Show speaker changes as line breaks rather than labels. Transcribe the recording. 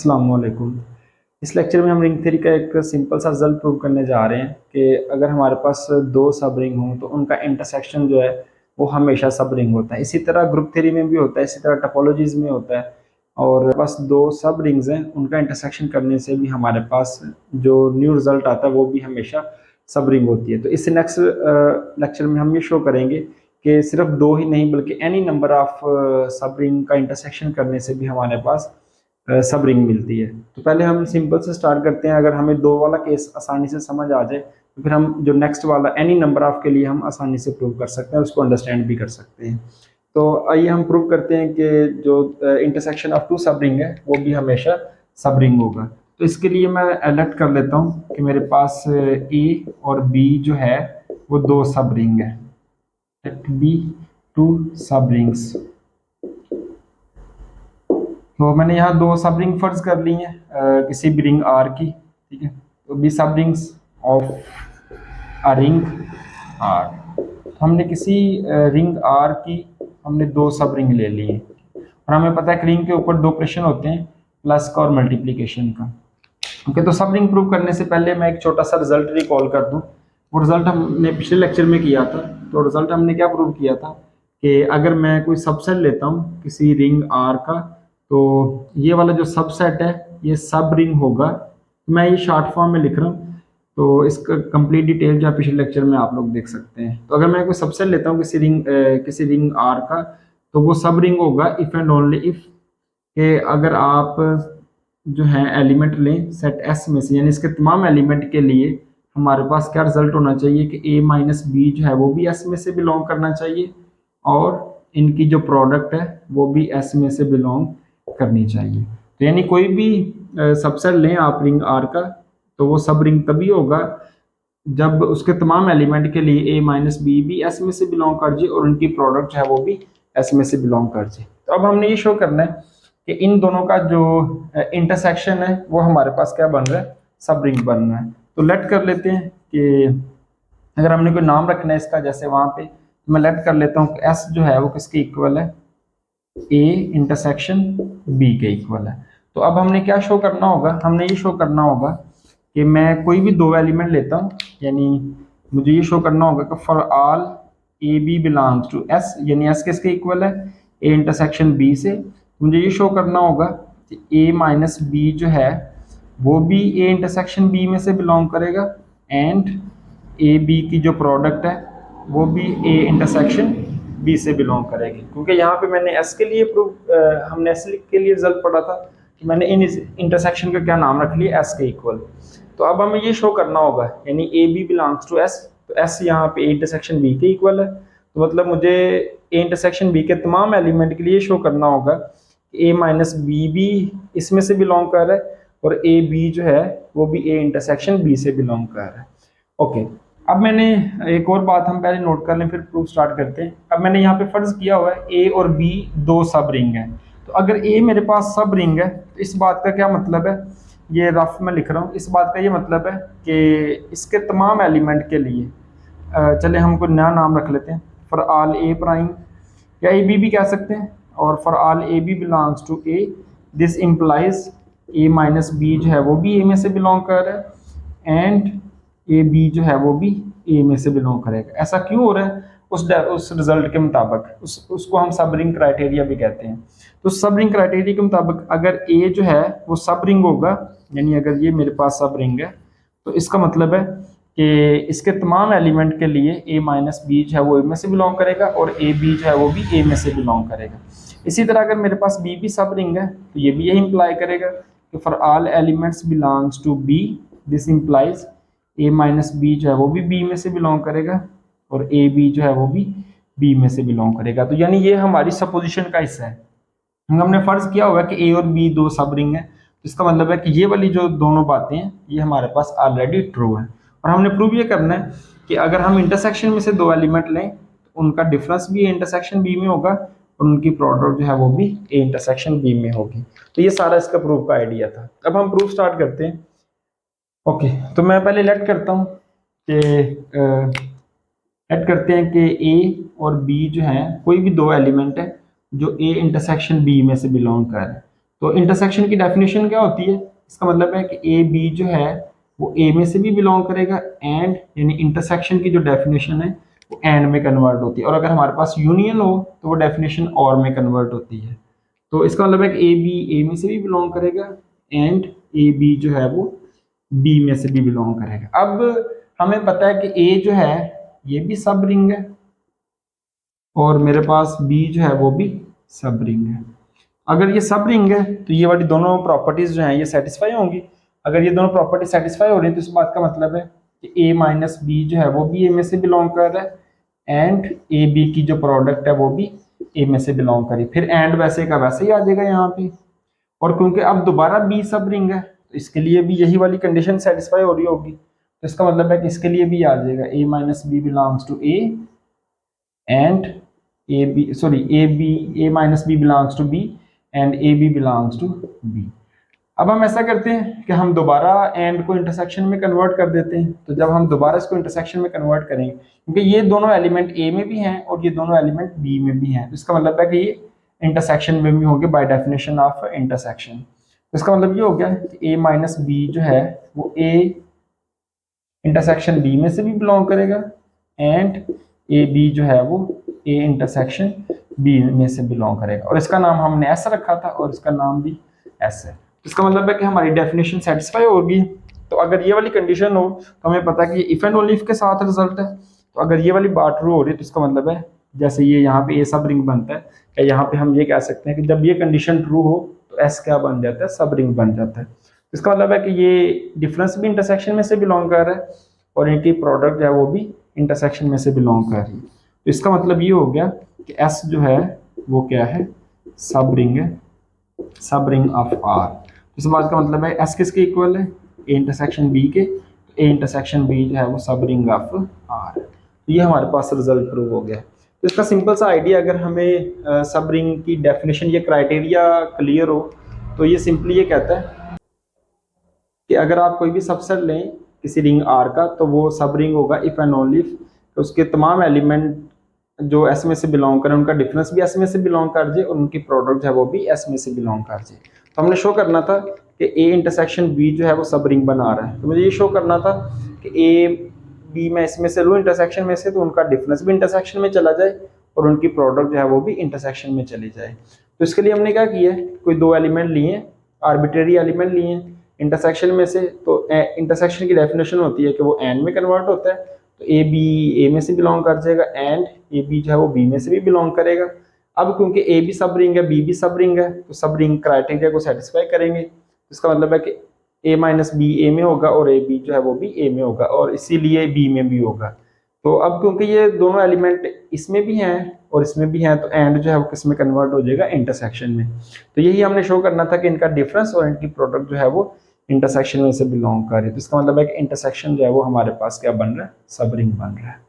अस्सलाम वालेकुम। इस लेक्चर में हम रिंग थ्योरी का एक सिंपल सा रिजल्ट प्रूव करने जा रहे हैं कि अगर हमारे पास दो सब रिंग हों तो उनका इंटरसेक्शन जो है वो हमेशा सब रिंग होता है। इसी तरह ग्रुप थ्योरी में भी होता है, इसी तरह टोपोलॉजीज में होता है। और बस दो सब रिंग्स हैं, उनका इंटरसेक्शन करने से भी हमारे पास जो न्यू रिजल्ट आता है वो भी हमेशा सब रिंग होती है। तो इस नेक्स्ट लेक्चर में हम ये शो करेंगे कि सिर्फ दो ही नहीं बल्कि एनी नंबर ऑफ सब रिंग का इंटरसेक्शन करने से भी हमारे पास सब रिंग मिलती है। तो पहले हम सिंपल से स्टार्ट करते हैं। अगर हमें दो वाला केस आसानी से समझ आ जाए तो फिर हम जो नेक्स्ट वाला एनी नंबर ऑफ के लिए हम आसानी से प्रूव कर सकते हैं, उसको अंडरस्टैंड भी कर सकते हैं। तो आइए हम प्रूव करते हैं कि जो इंटरसेक्शन ऑफ टू सब रिंग है वो भी हमेशा सब रिंग होगा। तो इसके लिए मैं अलर्ट कर लेता हूँ कि मेरे पास ए और बी जो है वो दो सब रिंग है। लेट बी टू सब रिंग्स। तो मैंने यहाँ दो सब रिंग फर्ज कर ली हैं किसी भी रिंग आर की, ठीक है। तो B subrings of a ring R. तो हमने किसी रिंग आर की हमने दो सब रिंग ले ली हैं और हमें पता है कि रिंग के ऊपर दो ऑपरेशन होते हैं, प्लस का और मल्टीप्लीकेशन का। ओके, तो सब रिंग प्रूव करने से पहले मैं एक छोटा सा रिजल्ट रिकॉल कर दूं। वो रिजल्ट हमने पिछले लेक्चर में किया था। तो रिजल्ट हमने क्या प्रूव किया था कि अगर मैं कोई सबसेट लेता हूँ किसी रिंग आर का, तो ये वाला जो सबसेट है ये सब रिंग होगा। मैं ये शॉर्ट फॉर्म में लिख रहा हूँ, तो इसका कंप्लीट डिटेल जो है पिछले लेक्चर में आप लोग देख सकते हैं। तो अगर मैं कोई सबसेट लेता हूँ किसी रिंग आर का, तो वो सब रिंग होगा इफ एंड ओनली इफ कि अगर आप जो है एलिमेंट लें सेट एस में से, यानी इसके तमाम एलिमेंट के लिए हमारे पास क्या रिजल्ट होना चाहिए कि ए माइनस बी जो है वो भी एस में से बिलोंग करना चाहिए और इनकी जो प्रोडक्ट है वो भी एस में से बिलोंग करनी चाहिए। तो यानी कोई भी सबसेट लें आप रिंग आर का, तो वो सब रिंग तभी होगा जब उसके तमाम एलिमेंट के लिए ए माइनस बी भी एस में से बिलोंग कर जाए और उनकी प्रोडक्ट जो है वो भी एस में से बिलोंग कर जाए। तो अब हमने ये शो करना है कि इन दोनों का जो इंटरसेक्शन है वो हमारे पास क्या बन रहा है, सब रिंग बन रहा है। तो लेट कर लेते हैं कि अगर हमने कोई नाम रखना है इसका, जैसे वहां पे तो मैं लेट कर लेता हूँ कि एस जो है वो किसके इक्वल है, ए इंटरसेक्शन बी के इक्वल है। तो अब हमने क्या शो करना होगा, हमने ये शो करना होगा कि मैं कोई भी दो एलिमेंट लेता हूँ, यानी मुझे ये शो करना होगा कि for all A B belongs to S, यानी एस किसके इक्वल है, ए इंटरसेक्शन बी से। मुझे ये शो करना होगा कि ए माइनस बी जो है वो भी ए इंटरसेक्शन बी में से बिलोंग करेगा एंड ए बी की जो प्रोडक्ट है वो भी ए इंटरसेक्शन बी से बिलोंग करेगी। क्योंकि यहाँ पे मैंने एस के लिए हमने एस के लिए रिजल्ट पढ़ा था कि मैंने इन इंटरसेक्शन का क्या नाम रख लिया, एस के इक्वल। तो अब हमें ये शो करना होगा, यानी A B belongs to S, तो एस यहाँ पे ए इंटरसेक्शन बी के इक्वल है। तो मतलब मुझे ए इंटरसेक्शन बी के तमाम एलिमेंट के लिए शो करना होगा कि ए माइनस बी भी इसमें से बिलोंग कर रहा है और ए बी जो है वो भी ए इंटरसेक्शन बी से बिलोंग कर रहा है। ओके, अब मैंने एक और बात हम पहले नोट कर लें फिर प्रूफ स्टार्ट करते हैं। अब मैंने यहाँ पे फर्ज किया हुआ है ए और बी दो सब रिंग है। तो अगर ए मेरे पास सब रिंग है तो इस बात का क्या मतलब है, ये रफ में लिख रहा हूँ, इस बात का ये मतलब है कि इसके तमाम एलिमेंट के लिए चले हम कोई नया नाम रख लेते हैं, फॉर ऑल ए प्राइम या ए बी भी कह सकते हैं, और for all A B belongs to A this implies A minus B जो है वो भी ए में से बिलोंग कर रहा है एंड ए बी जो है वो भी ए में से बिलोंग करेगा। ऐसा क्यों हो रहा है, उस रिजल्ट के मुताबिक उसको हम सब रिंग क्राइटेरिया भी कहते हैं। तो सब रिंग क्राइटेरिया के मुताबिक अगर ए जो है वो सब रिंग होगा, यानी अगर ये मेरे पास सब रिंग है तो इसका मतलब है कि इसके तमाम एलिमेंट के लिए ए माइनस बी जो है वो ए में से बिलोंग करेगा और ए बी जो है वो भी ए में से बिलोंग करेगा। इसी तरह अगर मेरे पास बी भी सब रिंग है तो ये भी यही इंप्लाई करेगा कि for all elements belongs to B this implies A minus B जो है वो भी बी में से बिलोंग करेगा और ए बी जो है वो भी बी में से बिलोंग करेगा। तो यानी ये हमारी सपोजिशन का हिस्सा है। हमने फर्ज किया हुआ कि ए और बी दो सब रिंग है, तो इसका मतलब है कि ये वाली जो दोनों बातें हैं ये हमारे पास ऑलरेडी ट्रू है। और हमने प्रूव ये करना है कि अगर हम इंटरसेक्शन में से दो एलिमेंट लें तो उनका डिफरेंस भी ए इंटरसेक्शन बी में होगा और उनकी प्रोडक्ट जो है वो भी ए इंटरसेक्शन बी में होगी। तो ये सारा इसका प्रूफ का आइडिया था। अब हम प्रूफ स्टार्ट करते हैं। ओके, तो मैं पहले लेट करता हूँ कि लेट करते हैं कि ए और बी जो है कोई भी दो एलिमेंट है जो ए इंटरसेक्शन बी में से बिलोंग कर रहा है। तो इंटरसेक्शन की डेफिनेशन क्या होती है, इसका मतलब है कि ए बी जो है वो ए में से भी बिलोंग करेगा, एंड यानी इंटरसेक्शन की जो डेफिनेशन है वो एंड में कन्वर्ट होती है, और अगर हमारे पास यूनियन हो तो वो डेफिनेशन और में कन्वर्ट होती है। तो इसका मतलब है कि ए बी ए में से भी बिलोंग करेगा, एंड ए बी जो है वो बी में से भी बिलोंग करेगा। अब हमें पता है कि ए जो है ये भी सब रिंग है, और मेरे पास बी जो है वो भी सब रिंग है। अगर ये सब रिंग है तो ये वाली दोनों प्रॉपर्टीज जो हैं ये सेटिस्फाई होंगी। अगर ये दोनों प्रॉपर्टी सेटिस्फाई हो रही है तो इस बात का मतलब है कि ए माइनस बी जो है वो भी ए में से बिलोंग कर रहा है, एंड ए बी की जो प्रोडक्ट है वो भी ए में से बिलोंग करी, फिर एंड वैसे का वैसे ही आ जाएगा यहाँ पे। और क्योंकि अब दोबारा बी सब रिंग है तो इसके लिए भी यही वाली कंडीशन सेटिस्फाई हो रही होगी, तो इसका मतलब है कि इसके लिए भी आ जाएगा A minus B belongs to A, and A B sorry A minus B belongs to B, and A B belongs to B. अब हम ऐसा करते हैं कि हम दोबारा एंड को इंटरसेक्शन में कन्वर्ट कर देते हैं। तो जब हम दोबारा इसको इंटरसेक्शन में कन्वर्ट करेंगे, क्योंकि ये दोनों एलिमेंट ए में भी हैं और ये दोनों एलिमेंट बी में भी हैं, तो इसका मतलब है कि ये इंटरसेक्शन में भी होंगे बाय डेफिनेशन ऑफ इंटरसेक्शन। तो इसका मतलब ये हो गया कि ए माइनस बी जो है वो ए इंटरसेक्शन बी में से भी बिलोंग करेगा, एंड ए बी जो है वो ए इंटरसेक्शन बी में से बिलोंग करेगा, और इसका नाम हमने ऐसा रखा था और इसका नाम भी ऐसा है। इसका मतलब है कि हमारी डेफिनेशन सेटिस्फाई होगी। तो अगर ये वाली कंडीशन हो तो हमें पता है कि इफ एंड ओनली इफ के साथ रिजल्ट है। तो अगर ये वाली बात ट्रू हो रही है तो इसका मतलब है जैसे ये यहाँ पे ए सब रिंग बनता है, या यहाँ पे हम ये कह सकते हैं कि जब ये कंडीशन ट्रू हो तो एस क्या बन जाता है, सब रिंग बन जाता है। इसका मतलब है कि ये डिफरेंस भी इंटरसेक्शन में से बिलोंग कर रहा है और इनकी प्रोडक्ट है वो भी इंटरसेक्शन में से बिलोंग कर रही है। तो इसका मतलब ये हो गया कि एस जो है वो क्या है, सब रिंग है, सब रिंग ऑफ आर। इस बात का मतलब है एस किसके इक्वल है, ए इंटरसेक्शन बी के, तो ए इंटरसेक्शन बी जो है वो सब रिंग ऑफ आर। तो ये हमारे पास रिजल्ट प्रूव हो गया। तो इसका सिंपल सा आइडिया, अगर हमें सब रिंग की डेफिनेशन या क्राइटेरिया क्लियर हो तो ये सिंपली ये कहता है कि अगर आप कोई भी सबसेट लें किसी रिंग आर का तो वो सब रिंग होगा इफ एंड ओनली इफ तो उसके तमाम एलिमेंट जो एस में से बिलोंग करें उनका डिफरेंस भी एस में से बिलोंग कर जाए और उनकी प्रोडक्ट जो है वो भी एस में से बिलोंग कर जाए। तो हमने शो करना था कि ए इंटरसेक्शन बी जो है वो सब रिंग बना रहा है, तो मुझे ये शो करना था कि ए बी में इसमें से लूँ इंटरसेक्शन में से तो उनका डिफरेंस भी इंटरसेक्शन में चला जाए और उनकी प्रोडक्ट जो है वो भी इंटरसेक्शन में चली जाए। तो इसके लिए हमने क्या किया है, कोई दो एलिमेंट लिए, आर्बिट्रेरी एलिमेंट लिए इंटरसेक्शन में से। तो इंटरसेक्शन की डेफिनेशन होती है कि वो एंड में कन्वर्ट होता है, तो ए बी ए में से बिलोंग कर जाएगा, एंड ए बी जो है वो बी में से भी बिलोंग करेगा। अब क्योंकि ए भी सब रिंग है बी भी सब रिंग है तो सब रिंग क्राइटेरिया को सेटिस्फाई करेंगे। इसका मतलब है कि ए माइनस बी ए में होगा और ए बी जो है वो भी ए में होगा और इसीलिए बी में भी होगा। तो अब क्योंकि ये दोनों एलिमेंट इसमें भी हैं और इसमें भी हैं तो एंड जो है वो किस में कन्वर्ट हो जाएगा, इंटरसेक्शन में। तो यही हमने शो करना था कि इनका डिफरेंस और इनकी प्रोडक्ट जो है वो इंटरसेक्शन में से बिलोंग कर रही है। तो इसका मतलब है कि इंटरसेक्शन जो है वो हमारे पास क्या बन रहा है, सब रिंग बन रहा है।